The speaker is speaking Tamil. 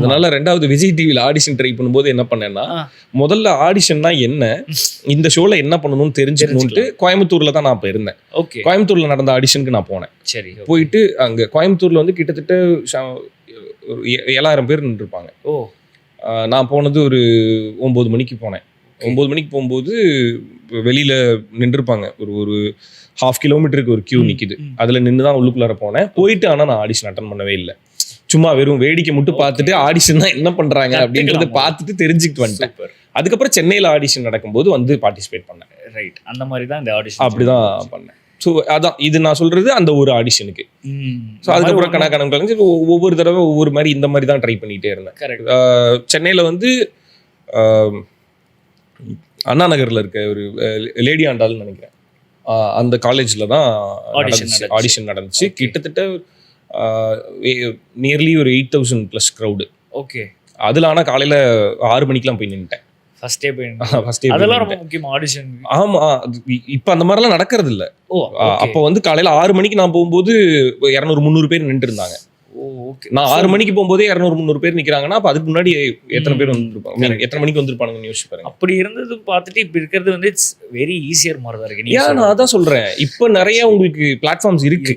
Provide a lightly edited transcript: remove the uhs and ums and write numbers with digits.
அதனால 2வது விஜய் டிவியில் ஆடிஷன் ட்ரை பண்ணும்போது என்ன பண்ணேன்னா, முதல்ல ஆடிஷன்னா என்ன, இந்த ஷோல என்ன பண்ணணும்னு தெரிஞ்சுக்கணும்ட்டு கோயம்புத்தூர்ல தான் நான் அப்ப இருந்தேன். ஓகே. கோயம்புத்தூர்ல நடந்த ஆடிஷனுக்கு நான் போனேன். சரி. போயிட்டு அங்க கோயம்புத்தூர்ல வந்து கிட்டத்தட்ட ஒரு 7000 பேர் நின்றுருப்பாங்க. ஓ. நான் போனது ஒரு 9 மணிக்கு போனேன். 9 மணிக்கு போகும்போது வெளியில நின்றுருப்பாங்க. ஒரு 1/2 கிலோமீட்டருக்கு ஒரு கியூ நிக்குது. அதுல நின்று தான் உள்ளுக்குள்ளார போனேன். போயிட்டு ஆனா நான் ஆடிஷன் அட்டன் பண்ணவே இல்லை. சும்மா வெறும் வேடிக்கை மட்டும் பார்த்துட்டு ஆடிஷன் தான் என்ன பண்றாங்க அப்படின்றத பார்த்துட்டு தெரிஞ்சுக்கிட்டு வந்துட்டேன். அதுக்கப்புறம் சென்னையில் ஆடிஷன் நடக்கும்போது வந்து பார்ட்டிசிபேட் பண்ணேன். ரைட். அந்த மாதிரி தான் இந்த ஆடிஷன் அப்படிதான் பண்ணேன். ஸோ அதான் இது நான் சொல்றது அந்த ஒரு ஆடிஷனுக்கு. ஸோ அதுக்கப்புறம் கணக்கு கலைஞ்சு ஒவ்வொரு தடவை ஒவ்வொரு மாதிரி இந்த மாதிரி தான் ட்ரை பண்ணிட்டே இருந்தேன். கரெக்ட். சென்னையில் வந்து அண்ணா நகர்ல இருக்க ஒரு லேடி ஆண்டாள்னு நினைக்கிறேன், அந்த காலேஜில் தான் ஆடிஷன் நடந்துச்சு. கிட்டத்தட்ட நியர்லி ஒரு 8000+ க்ரௌடு. ஓகே. அதுல ஆனா காலையில 6 மணிக்கெல்லாம் போய் நின்னுட்டேன். ஃபர்ஸ்ட் டே அதெல்லாம் ரொம்ப முக்கியமா ஆடிஷன். ஆமா, இப்ப அந்த மாதிரிலாம் நடக்கிறது இல்ல. ஓ. அப்ப வந்து காலையில 6 மணிக்கு நான் போகும்போது 200-300 பேர் நின்று இருந்தாங்க. ஓ. ஓகே. நான் 6 மணிக்கு போகும்போதே 200-300 பேர் நிக்கிறாங்கன்னா அப்ப அதுக்கு முன்னாடி எத்தனை பேர் வந்திருப்பாங்க, எத்தனை மணிக்கு வந்திருப்பாங்கன்னு யோசிச்சு பாருங்க. அப்படி இருந்தது பார்த்துட்டு இப்ப இருக்கிறது வந்து இட்ஸ் வெரி ஈஸியர் மாதிரி தான் இருக்கு. நான் அதான் சொல்றேன், இப்ப நிறைய உங்களுக்கு பிளாட்ஃபார்ம்ஸ் இருக்கு.